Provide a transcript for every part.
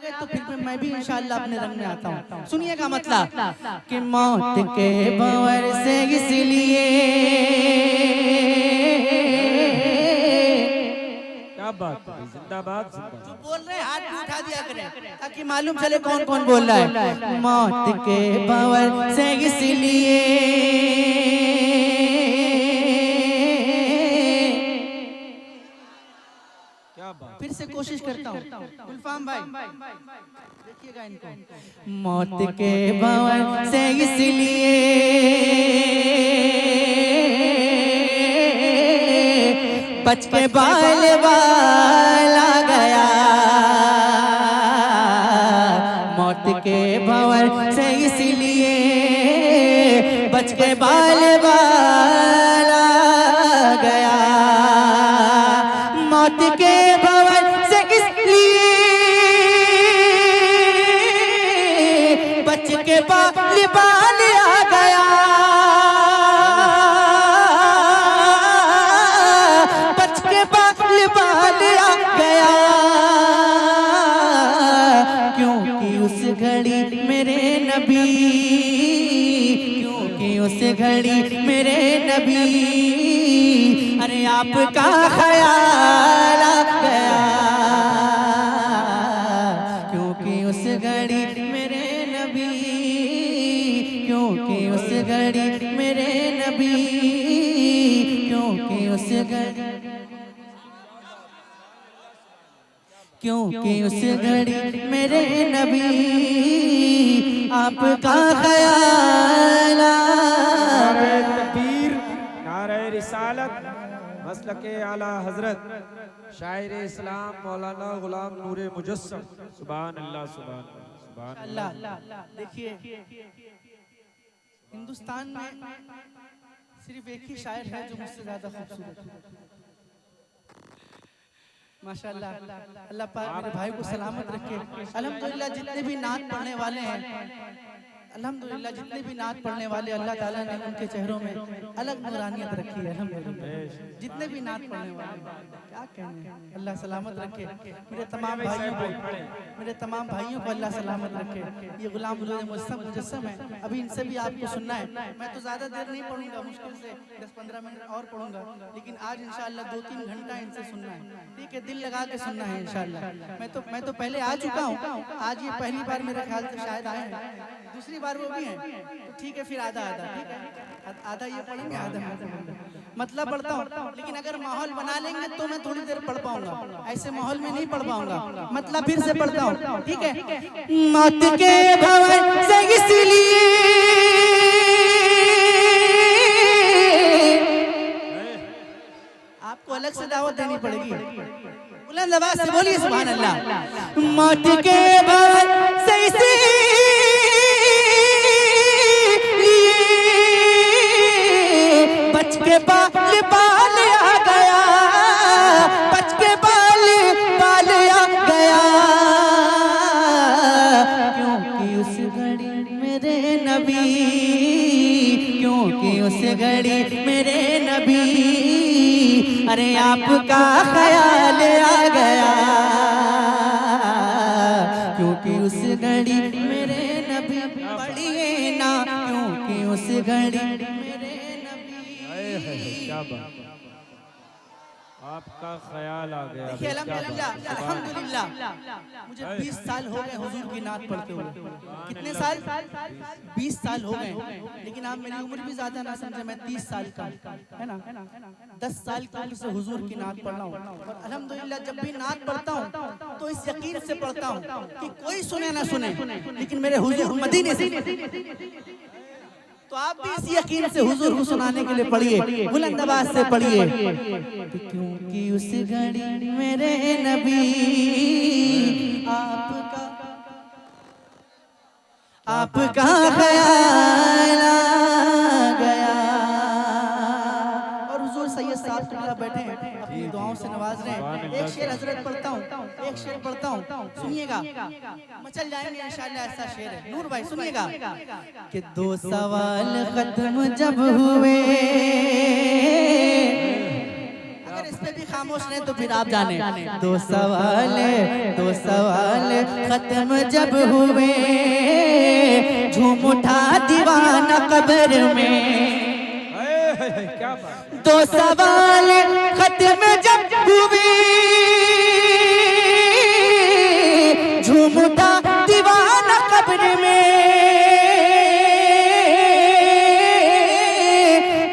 गए तो फिर मैं भी इंशाअल्लाह अपने रंग में आता हूँ। सुनिएगा मतलब कि मौत के भंवर से इसलिए क्या बात है, जिंदाबाद जो जिंदाबाद। बोल रहे हैं हाथ भी उठा दिया करें ताकि मालूम चले कौन कौन बोल रहा है। मौत के भंवर से इसलिए क्या बात। फिर से कोशिश करता हूँ गुलफाम भाई, देखिएगा इनको। मौत के भंवर से इसलिए बच के बाल बाला गया, मौत के भंवर से इसलिए बच के बाल बाला गया, मौत के भंवर से इसलिए बच के बाल बाल आ गया, बच के बाल बाल आ गया, क्योंकि उस घड़ी मेरे नबी, क्योंकि उस घड़ी मेरे नबी, अरे आपका ख्याल आ गया, क्योंकि उस घड़ी मेरे नबी, क्योंकि उस घड़ी मेरे नबी, क्योंकि उस घड़ी, क्योंकि उस घड़ी मेरे नबी आपका ख्याल नारे तकबीर, नारे रिसालत, मसलके आला हजरत शायर इस्लाम मौलाना गुलाम नूरे मुजस्सम। सुभान अल्लाह सुभान अल्लाह सुभान अल्लाह। देखिए हिंदुस्तान में सिर्फ एक ही शायर है जो मुझसे ज्यादा खूबसूरत है, माशाअल्लाह। अल्लाह पाक मेरे भाई को सलामत रखे। अल्हम्दुलिल्लाह जितने भी नात पढ़ने वाले हैं, अल्हम्दुलिल्लाह जितने भी नात पढ़ने वाले अल्लाह ताला ने उनके चेहरों में अलग नूरानियत रखी है। अल्हम्दुलिल्लाह जितने भी नात पढ़ने वाले, क्या कहने, अल्लाह सलामत रखे। मेरे तमाम भाइयों को, मेरे तमाम भाइयों को अल्लाह सलामत रखे। ये गुलाम मुजस्सम है, अभी इनसे भी आपको सुनना है। मैं तो ज़्यादा देर नहीं पढ़ूंगा, मुश्किल से 10-15 मिनट और पढ़ूंगा, लेकिन आज इंशाअल्लाह 2-3 घंटा इनसे सुनना है। ठीक है, दिल लगा के सुनना है इंशाअल्लाह। मैं तो पहले आ चुका हूँ, आज ये पहली बार मेरे ख्याल से शायद आए हैं, दूसरी बार वो भी हैं, तो ठीक है फिर आधा आधा, ठीक है आधा ये पढ़ेंगे आधा मैं पढ़ूंगा। मतलब पढ़ता हूँ, लेकिन अगर माहौल बना लेंगे तो मैं थोड़ी देर पढ़ पाऊंगा, ऐसे माहौल में नहीं पढ़ पाऊंगा। मतलब फिर से पढ़ता हूँ, ठीक है। मौत के भंवर से इसलिए आपको अलग से दावत देनी पड़ेगी, बुलंद आवाज से बोलिए सुभान अल्लाह। मौत के भंवर से इसलिए बच के बाल बाल आ गया, बच के बाल बाल आ गया, क्योंकि उस घड़ी मेरे नबी, क्योंकि उस घड़ी मेरे नबी, अरे आपका ख्याल आ गया, क्योंकि उस घड़ी मेरे नबी, पढ़िए ना क्योंकि उस घड़ी मेरे क्या बात, आपका ख्याल आ गया। देखिए अल्हम्दुलिल्लाह, अल्हम्दुलिल्लाह मुझे 20 साल हो गए हुजूर की नात पढ़ते हुए। कितने साल? 20 साल हो गए, लेकिन आप मेरी उम्र भी ज्यादा ना समझे, मैं 30 साल का है ना, 10 साल की उम्र से हुजूर की नात पढ़ रहा हूँ। और अल्हम्दुलिल्लाह जब भी नात पढ़ता हूँ तो इस यकीन से पढ़ता हूँ कि कोई सुने ना सुने, लेकिन मेरे हुजूर मदीने से, तो आप भी इस यकीन से हुजूर को सुनाने के लिए पढ़िए, बुलंद आवाज से पढ़िए। क्योंकि उस घड़ी मेरे नबी आपका ख्याल आ गया। और हुजूर सैयद साहब तुल्ला बैठे हैं, अपनी दुआओं से नवाज रहे हैं। एक शेर हजरत पढ़ता हूँ, एक शेर पढ़ता हूँ, सुनिएगा, मचल जाएंगे इंशाअल्लाह। ऐसा शेर है, नूर भाई सुनिएगा कि 2 सवाल खत्म जब हुए, अगर इस पे भी खामोश रहे तो फिर आप जाने। दो सवाल खत्म जब हुए, झूम उठा दीवाना कब्र में। क्या बात। दो सवाल खत्म जब हुए, झूम उठा दीवाना कब्र में।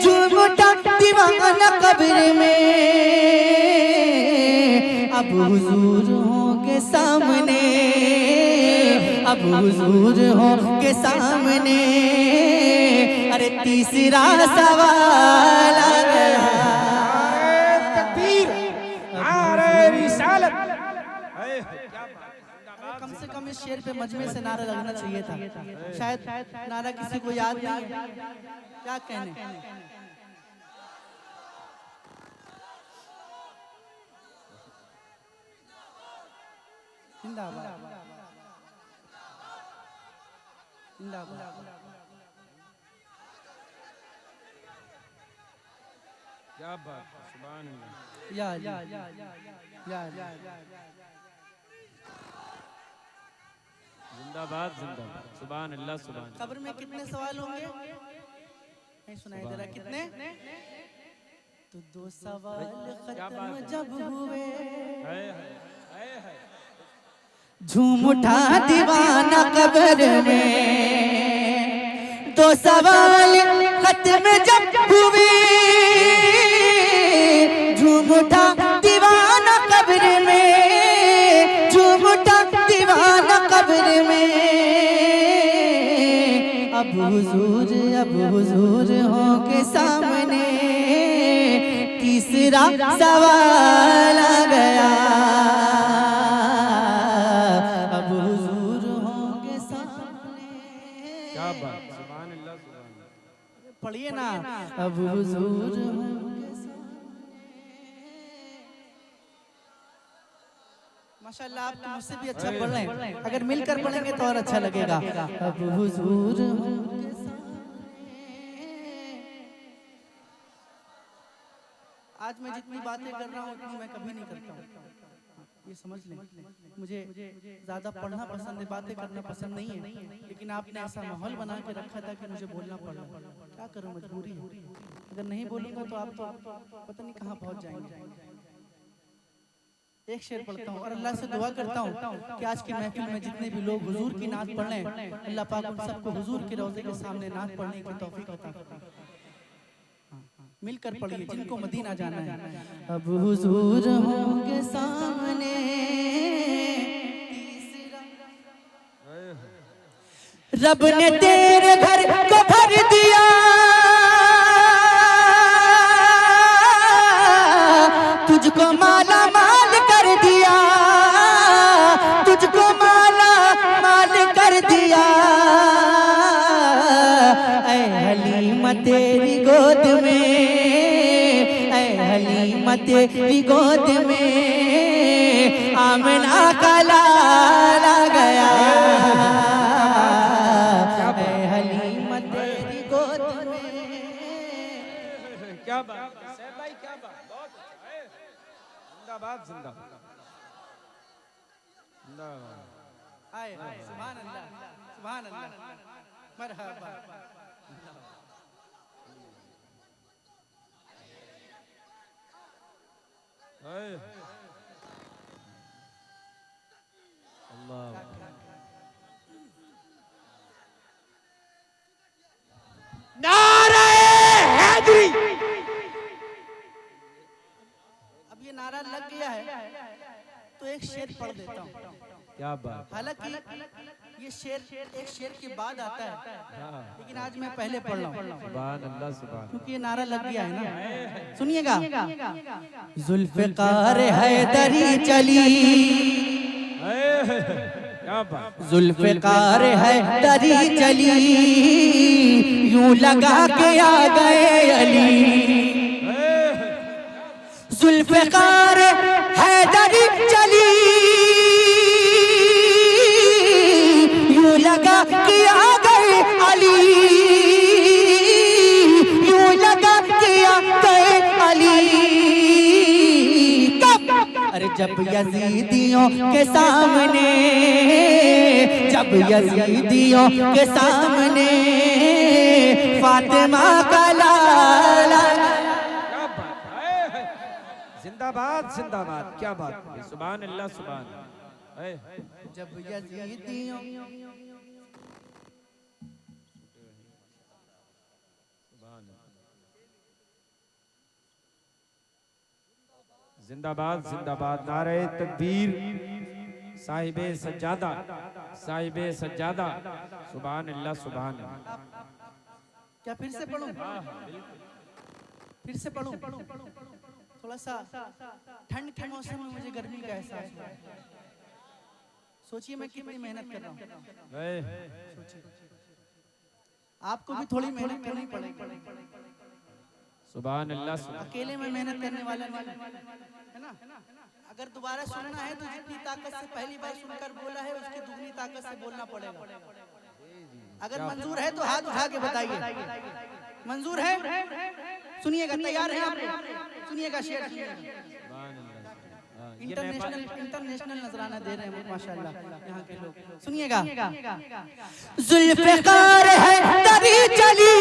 झूम उठा दीवाना कब्र में। अब हुजूर होंगे सामने, अब हुजूर होंगे सामने। अरे तीसरा सवाल आ गया। तकबीर, नारे रिसालत। कम से कम इस शेर पे मजमे से नारा लगना चाहिए था। शायद नारा किसी को याद नहीं है। क्या कहने। जिंदाबाद जिंदाबाद। क्या बात। सुभान अल्लाह। या जिंदाबाद जिंदाबाद। सुभान अल्लाह सुभान। कब्र में कितने सवाल होंगे नहीं सुनाई दे रहा। कितने? तो दो सवाल खत्म जब हुए, झूम उठा दीवाना कब्र में। दो सवाल खत्म जब हुए, झूम उठा दीवाना कब्र में। झूम उठा दीवाना कब्र में। अब हुजूर होंगे सामने। तीसरा सवाल आ गया। अब हुजूर होंगे सामने। क्या बात। सुभान अल्लाह सुभान अल्लाह। पढ़िए ना। अब हुजूर होंगे सामने। माशाल्लाह आप तो मुझसे भी अच्छा पढ़ रहे हैं। अगर मिलकर पढ़ेंगे तो और अच्छा लगेगा। अब हुजूर होंगे सामने। आज मैं जितनी बातें कर रहा हूँ उतनी मैं कभी नहीं करता हूँ। ये समझ लें। मुझे ज्यादा पढ़ना पसंद है, बातें करना पसंद नहीं है। लेकिन आपने ऐसा माहौल बना के रखा था कि मुझे बोलना पड़ा। क्या करूँ, मजबूरी है। अगर नहीं बोलूंगा तो आप तो पता नहीं कहाँ पहुँच जाएंगे। एक शेर पढ़ता हूँ और अल्लाह से दुआ करता हूँ कि आज की महफिल में जितने भी लोग हुजूर की नात पढ़ लें, अल्लाह पाक उन सबको हुजूर के रोज़े के सामने नात पढ़ने की तौफीक अता फरमाए। मिलकर पढ़िए जिनको मदीना जाना है। अब हुजूर होंगे सामने। रब ने तेरे घर को भर दिया, तुझको माला माल कर दिया। तुझको माला माल कर दिया। ऐ हलीमा तेरी गोद में, ऐ हलीमा तेरी गोद में आमिना का लाल आ गया। ऐ हलीमा तेरी गोद में। क्या बात। सैयद भाई क्या बात। बहुत अच्छा है। जिंदाबाद जिंदाबाद जिंदाबाद। सुभान अल्लाह सुभान अल्लाह। मरहबा। अल्लाह। नारे हैदरी। अब ये नारा लग गया है तो एक शेर पढ़ देता हूँ। क्या बात। हालांकि ये शेर एक शेर के बाद आता है, लेकिन आज मैं पहले पढ़ रहा हूँ सुभान अल्लाह सुभान। क्योंकि ये नारा लग गया है ना। सुनिएगा। जुल्फ़िकार हैदरी चली, क्या बात। जुल्फ़िकार हैदरी चली, यूं लगा के आ गए अली। जुल्फ़िकार हैदरी चली, यूं लगा के आ गए अली। यूं लगा के आ गए अली। जब यजीदियों के सामने, जब यजीदियों के सामने फातिमा का लाला। क्या बात है, जिंदाबाद जिंदाबाद, क्या बात है, सुभान अल्लाह सुभान अल्लाह। जब यजीदियों जिंदाबाद जिंदाबाद, नारे तकबीर, साहिबे सज्जादा, साहिबे सज्जादा, सुभान अल्लाह सुभान अल्लाह। क्या फिर से पढ़ूं? फिर से पढ़ूं? थोड़ा सा ठंड के मौसम में मुझे गर्मी का एहसास हुआ। सोचिए मैं कितनी मेहनत कर रहा हूँ। आपको भी थोड़ी मेहनत करनी पड़ेगी। सुभान अल्लाह सुभान। अकेले में मेहनत करने वाला नहीं है ना। अगर दोबारा सुनना है तो जितनी ताकत से पहली बार सुनकर बोला है उसकी दुगनी ताकत से बोलना पड़ेगा। अगर मंजूर है तो हाथ उठा के बताइए। मंजूर है? सुनिएगा, तैयार है आप? सुनिएगा, शेर इंटरनेशनल नजराना दे रहे हैं माशाल्लाह यहाँ के लोग। सुनिएगा। जुल्फ़िकार है तरी चली,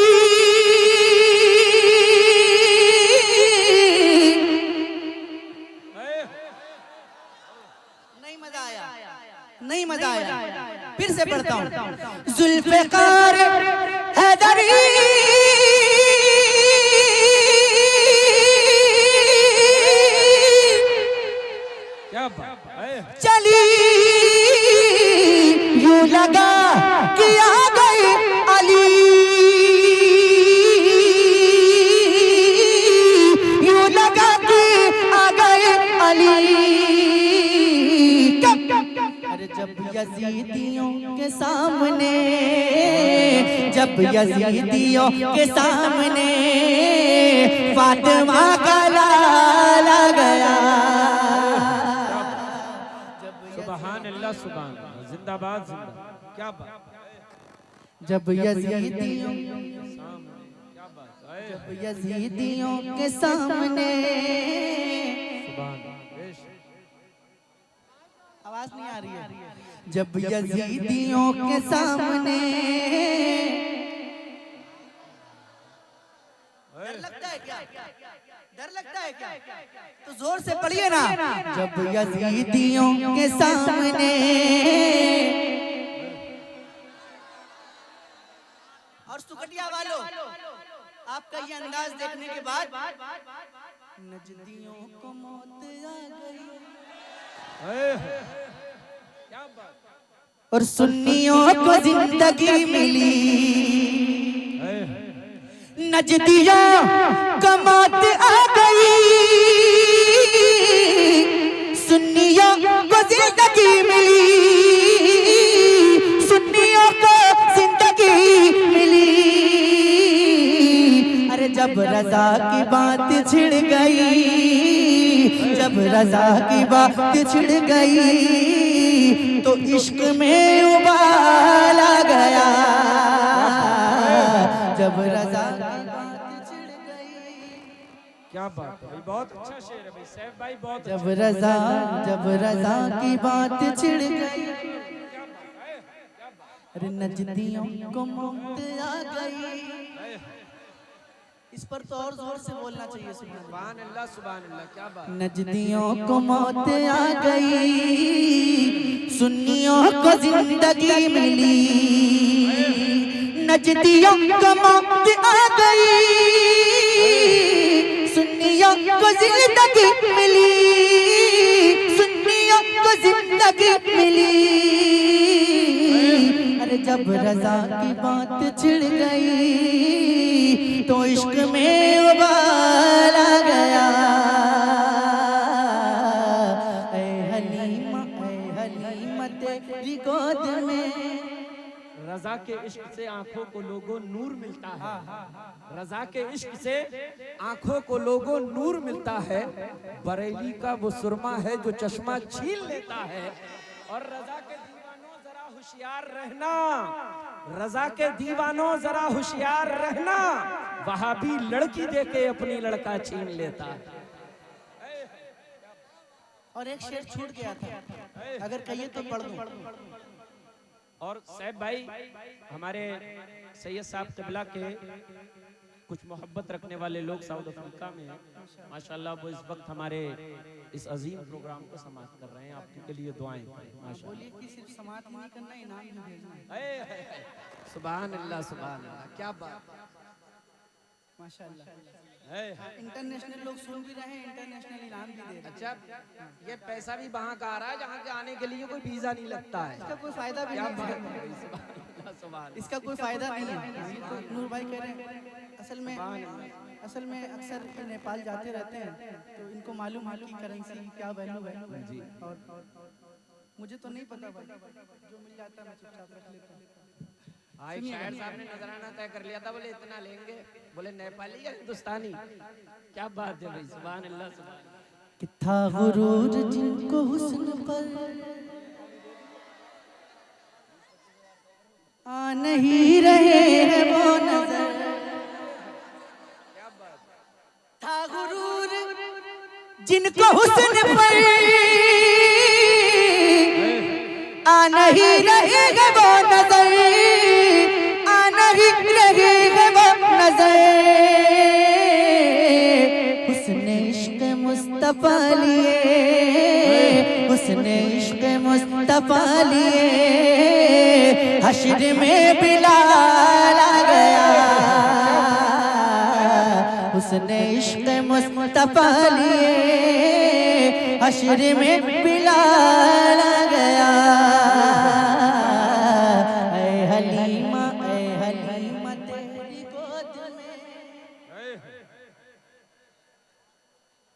नहीं मजा आया, नहीं मजा आया, फिर से पढ़ता हूँ। जुल्फ़िकार है तरी चली, यूं लगा कि आ गए अली, यूं लगा कि आ गए अली। अरे जब यजीदियों के सामने, जब यजीदियों के सामने फातिमा का लाला गया। सुभान अल्लाह सुभान अल्लाह, जिंदाबाद जिंदाबाद, क्या बात। जब यजीदियों, क्या बात है, जब यजीदियों के सामने, सुभान आवाज नहीं आ रही है। जब यजीदियों के सामने, डर लगता है क्या? डर लगता है क्या? तो जोर से पढ़िए ना। जब यजीदियों के सामने, और सुकटिया वालों, आपका ये अंदाज देखने के बाद नजदियों को मौत आ गई, क्या बात, और सुन्नियों को जिंदगी मिली। नजदियों को मौत आ गई, सुन्नियों को जिंदगी मिली, सुन्नियों को जिंदगी मिली। अरे जब रज़ा की बात छिड़ गई, जब रज़ा की बात छिड़ गई तो इश्क में उबाला गया। जब रज़ा की बात छिड़ गई, क्या बात है भाई, बहुत अच्छा शेर है भाई, सैफ भाई बहुत। जब रज़ा की बात छिड़ गई, अरे नजदियों को मौत आ गई। इस पर तो और जोर से बोलना चाहिए। सुभान अल्लाह सुभान अल्लाह, क्या बात। नजदियों को मौत आ गई, सुन्नियों को जिंदगी मिली। नजदियों को मौत आ गई, सुन्नियों को जिंदगी मिली, सुन्नियों को जिंदगी मिली। अरे जब रज़ा की बात छिड़ गई तो इश्क में उबाला गया। ऐ हलीमा तेरी गोद में। रज़ा के इश्क से आंखों को लोगों नूर मिलता है, रज़ा के इश्क से आंखों को लोगों नूर मिलता है। बरेली का वो सुरमा है जो चश्मा छीन लेता है। और रज़ा के दीवानों जरा होशियार रहना, रज़ा के दीवानों जरा होशियार रहना, वहाबी लड़की देके अपनी लड़का छीन लेता है। और एक शेर छूट गया था, अगर कहिए तो पढ़ दूं। और सैफ भाई हमारे सैयद साहब किबला के कुछ मोहब्बत रखने वाले लोग साउथ अफ्रीका में हैं माशाल्लाह, वो इस वक्त हमारे इस अजीम प्रोग्राम को समाप्त कर रहे हैं। आपके लिए दुआएं माशाल्लाह। बोलिए कि सिर्फ समाप्त नहीं करना, इनाम भी भेजना है। सुभान अल्लाह सुभान अल्लाह, क्या बात माशाल्लाह। है। इंटरनेशनल लोग सुन भी रहे हैं, इंटरनेशनल इनाम भी दे रहे हैं। अच्छा, ये पैसा भी वहाँ का आ रहा है जहाँ के आने के लिए कोई वीजा नहीं लगता है। इसका कोई फायदा भी क्या नहीं बात है, है, सुभान अल्लाह, सुभान इसका कोई फायदा नहीं है। ये तो नूर भाई कह रहे हैं, असल में अक्सर ये नेपाल जाते रहते हैं तो इनको मालूम है कि करेंसी क्या वैल्यू है जी। और मुझे तो नहीं पता भाई, जो मिल जाता है मैं चुपचाप रख लेता हूँ। शायर साहब ने नजराना तय कर लिया था, बोले इतना लेंगे, बोले नेपाली या हिंदुस्तानी। क्या बात है भाई, सुभान अल्लाह सुभान। कि था गुरूर जिनको हुस्न पर आ नहीं रहे हैं वो नजर, था गुरूर जिनको हुस्न पर आ नहीं रहे हैं वो नजर, आ नहीं रहे हैं वो नजर। हुस्न इश्क मुस्तफा लिए, हुस्न इश्क मुस्तफा लिए हश्र में बिलाल आ गया। हुस्न इश्क मुस्तफा लिए हश्र में बिलाल आ गया। ऐ हलीमा तेरी गोद में,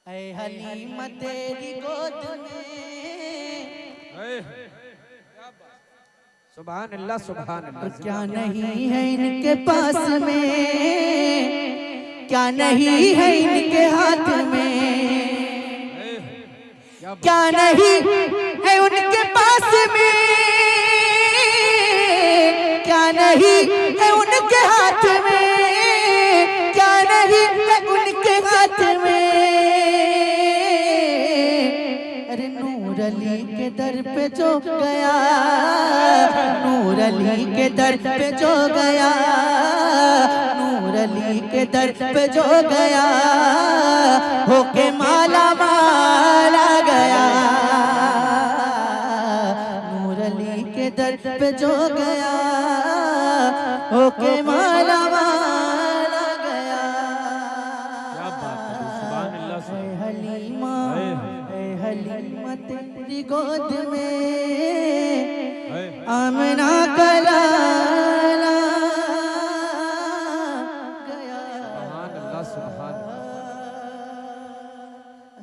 ऐ हलीमा तेरी गोद में सुभान अल्लाह सुभान अल्लाह। क्या नहीं है इनके पास में, क्या नहीं है इनके हाथ में, क्या नहीं है उनके पास में, क्या नहीं है उनके हाथ में, क्या नहीं है उनके हाथ में। अरे नूर अली के दर पे जो गया, नूर अली के दर पे जो गया, नूर अली के दर पे जो गया होके माला माल आ गया। नूर अली के दर पे जो गया होके माला माल आ गया। क्या बात है, सुभान अल्लाह ऐ हलीमा, ऐ हलीमा तेरी गोद में आमना कला